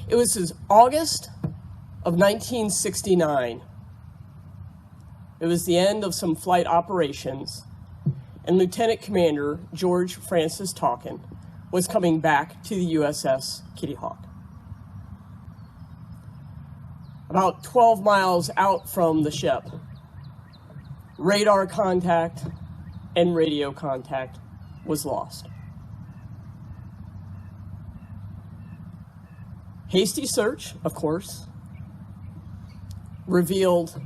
It was August of 1969. It was the end of some flight operations, and Lieutenant Commander George Francis Talken was coming back to the USS Kitty Hawk. About 12 miles out from the ship, radar contact and radio contact was lost. Hasty search, of course, revealed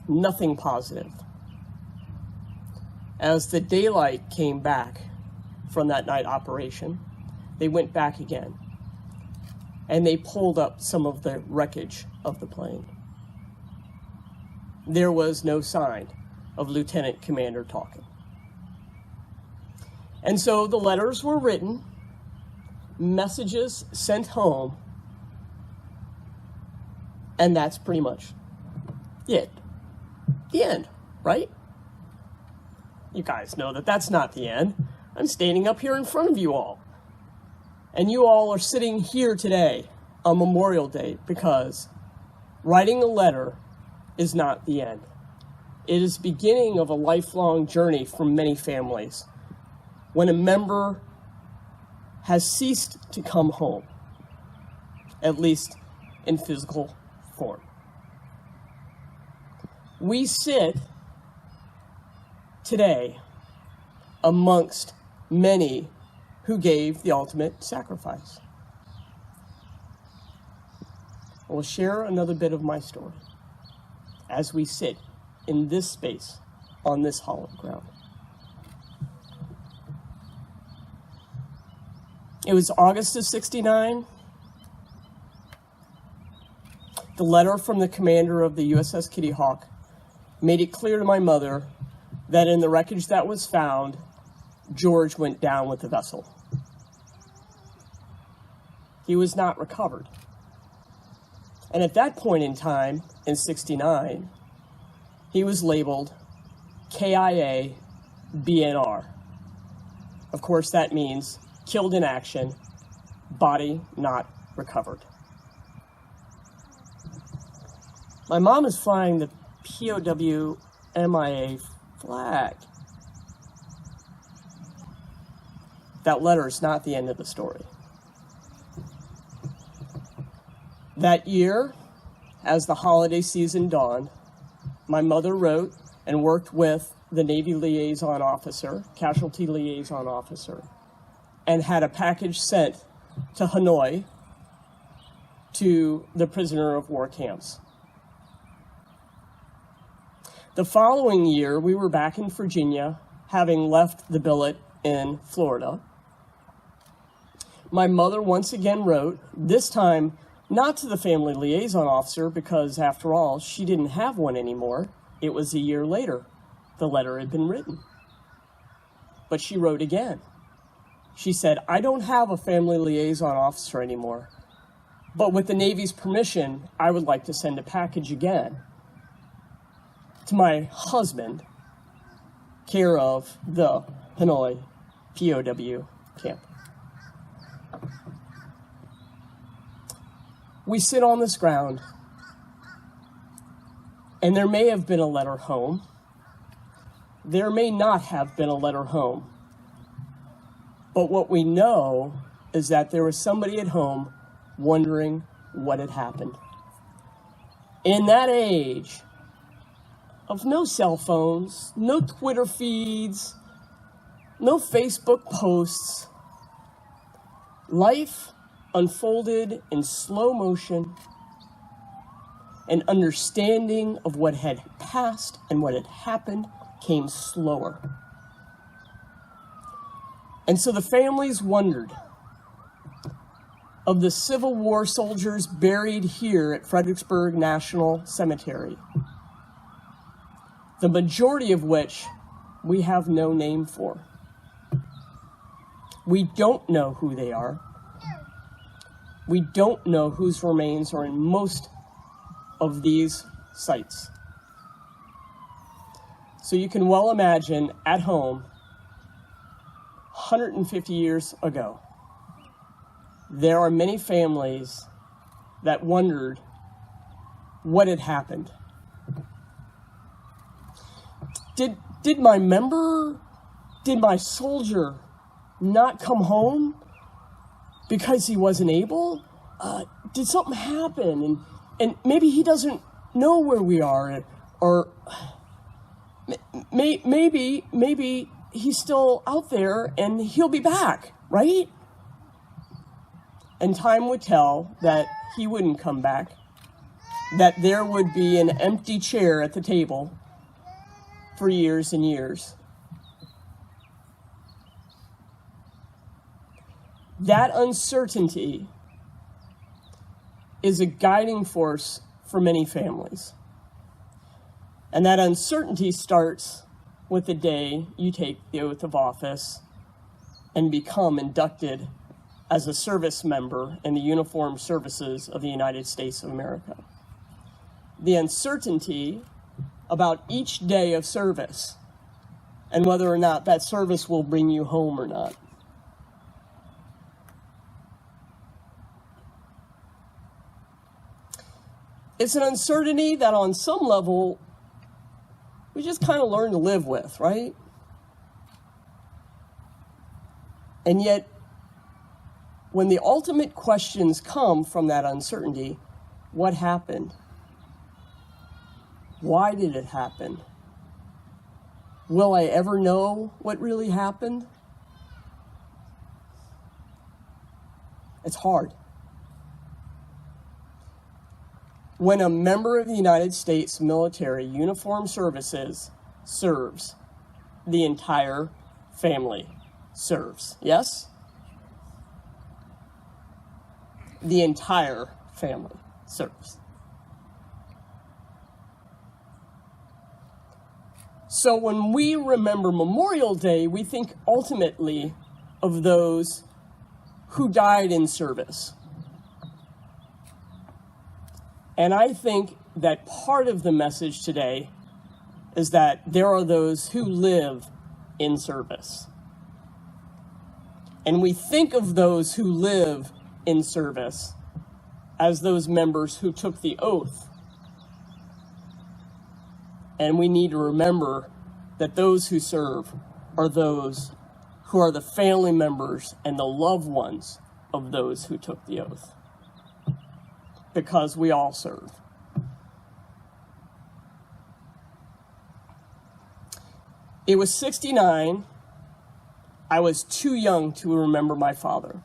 nothing positive. As the daylight came back from that night operation, they went back again, and they pulled up some of the wreckage of the plane. There was no sign of Lieutenant Commander Talken. And so the letters were written, messages sent home, and that's pretty much it. The end, right? You guys know that that's not the end. I'm standing up here in front of you all. And you all are sitting here today on Memorial Day because writing a letter is not the end. It is the beginning of a lifelong journey for many families when a member has ceased to come home, at least in physical form. We sit today amongst many who gave the ultimate sacrifice. I will share another bit of my story as we sit in this space on this hallowed ground. It was August of '69. The letter from the commander of the USS Kitty Hawk made it clear to my mother that in the wreckage that was found, George went down with the vessel. He was not recovered. And at that point in time, in '69, he was labeled KIA BNR. Of course, that means killed in action, body not recovered. My mom is flying the POW MIA flag. That letter is not the end of the story. That year, as the holiday season dawned, my mother wrote and worked with the Navy liaison officer, casualty liaison officer, and had a package sent to Hanoi to the prisoner of war camps. The following year, we were back in Virginia, having left the billet in Florida. My mother once again wrote, this time not to the family liaison officer, because after all, she didn't have one anymore. It was a year later. The letter had been written. But she wrote again. She said, I don't have a family liaison officer anymore, but with the Navy's permission, I would like to send a package again to my husband, care of the Hanoi POW camp. We sit on this ground, and there may have been a letter home. There may not have been a letter home. But what we know is that there was somebody at home wondering what had happened. In that age of no cell phones, no Twitter feeds, no Facebook posts, life unfolded in slow motion, and understanding of what had passed and what had happened came slower. And so the families wondered, of the Civil War soldiers buried here at Fredericksburg National Cemetery, the majority of which we have no name for. We don't know who they are. We don't know whose remains are in most of these sites. So you can well imagine at home, 150 years ago, there are many families that wondered what had happened. Did my soldier not come home because he wasn't able? Did something happen? And maybe he doesn't know where we are, or maybe he's still out there and he'll be back, right? And time would tell that he wouldn't come back, that there would be an empty chair at the table for years and years. That uncertainty is a guiding force for many families. And that uncertainty starts with the day you take the oath of office and become inducted as a service member in the uniformed services of the United States of America. The uncertainty about each day of service and whether or not that service will bring you home or not. It's an uncertainty that on some level we just kind of learn to live with, right? And yet, when the ultimate questions come from that uncertainty, what happened? Why did it happen? Will I ever know what really happened? It's hard. When a member of the United States military uniformed services serves, the entire family serves. Yes? The entire family serves. So when we remember Memorial Day, we think ultimately of those who died in service. And I think that part of the message today is that there are those who live in service. And we think of those who live in service as those members who took the oath. And we need to remember that those who serve are those who are the family members and the loved ones of those who took the oath. Because we all serve. It was 1969. I was too young to remember my father.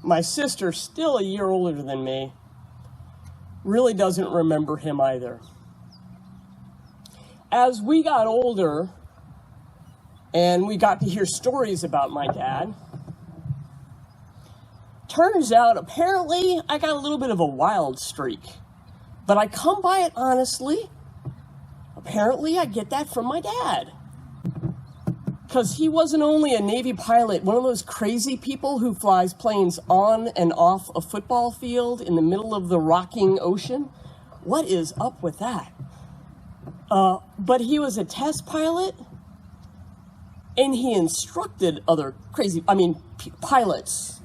My sister, still a year older than me, really doesn't remember him either. As we got older and we got to hear stories about my dad, turns out, apparently, I got a little bit of a wild streak. But I come by it honestly. Apparently, I get that from my dad. Because he wasn't only a Navy pilot, one of those crazy people who flies planes on and off a football field in the middle of the rocking ocean. What is up with that? But he was a test pilot, and he instructed other pilots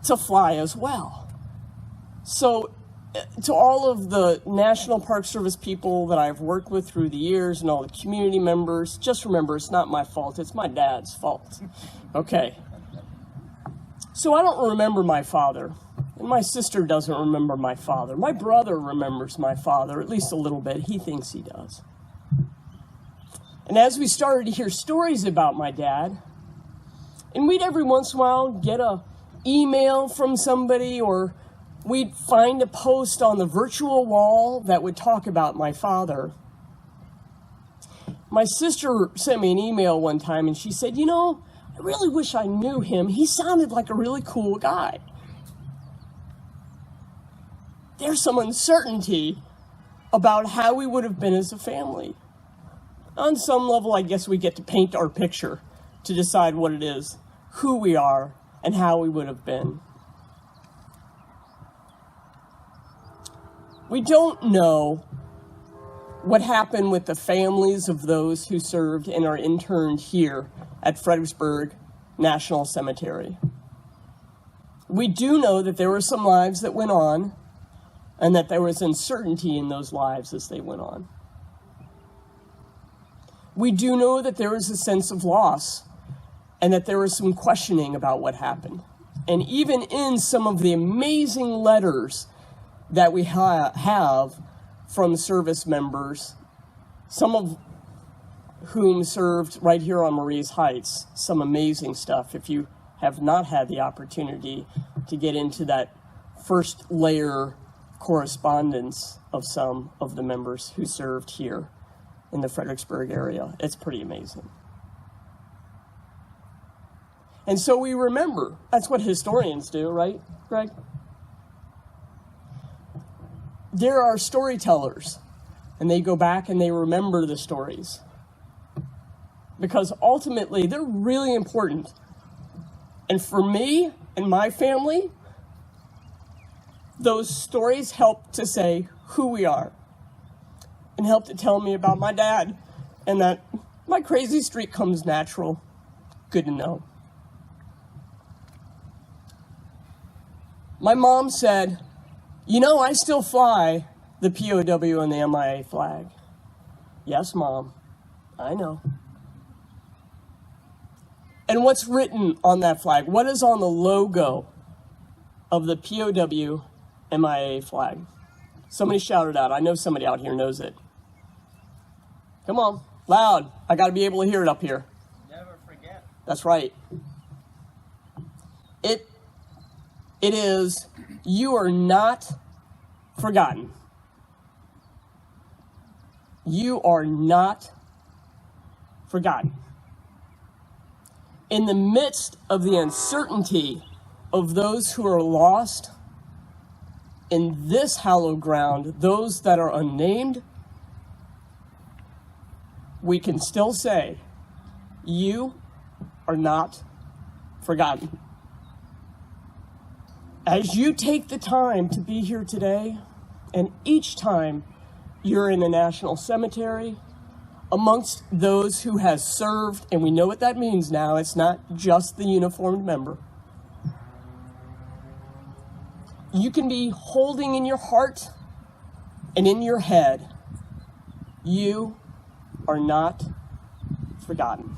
to fly as well. So to all of the National Park Service people that I've worked with through the years and all the community members, just remember, it's not my fault, it's my dad's fault. Okay. So I don't remember my father, and my sister doesn't remember my father. My brother remembers my father, at least a little bit. He thinks he does. And as we started to hear stories about my dad, and we'd every once in a while get a email from somebody, or we'd find a post on the virtual wall that would talk about my father. My sister sent me an email one time and she said, I really wish I knew him. He sounded like a really cool guy. There's some uncertainty about how we would have been as a family. On some level, I guess we get to paint our picture to decide what it is, who we are, and how we would have been. We don't know what happened with the families of those who served and are interned here at Fredericksburg National Cemetery. We do know that there were some lives that went on, and that there was uncertainty in those lives as they went on. We do know that there was a sense of loss, and that there was some questioning about what happened. And even in some of the amazing letters that we have from service members, some of whom served right here on Marie's Heights, some amazing stuff. If you have not had the opportunity to get into that first layer correspondence of some of the members who served here in the Fredericksburg area, it's pretty amazing. And so we remember. That's what historians do, right, Greg? There are storytellers, and they go back and they remember the stories. Because ultimately, they're really important. And for me and my family, those stories help to say who we are. And help to tell me about my dad, and that my crazy streak comes natural. Good to know. My mom said, you know, I still fly the POW and the MIA flag. Yes, Mom, I know. And what's written on that flag? What is on the logo of the POW MIA flag? Somebody shout it out. I know somebody out here knows it. Come on, loud. I got to be able to hear it up here. Never forget. That's right. It is, you are not forgotten. You are not forgotten. In the midst of the uncertainty of those who are lost, in this hallowed ground, those that are unnamed, we can still say, you are not forgotten. As you take the time to be here today, and each time you're in a national cemetery, amongst those who has served, and we know what that means now, it's not just the uniformed member. You can be holding in your heart and in your head, you are not forgotten.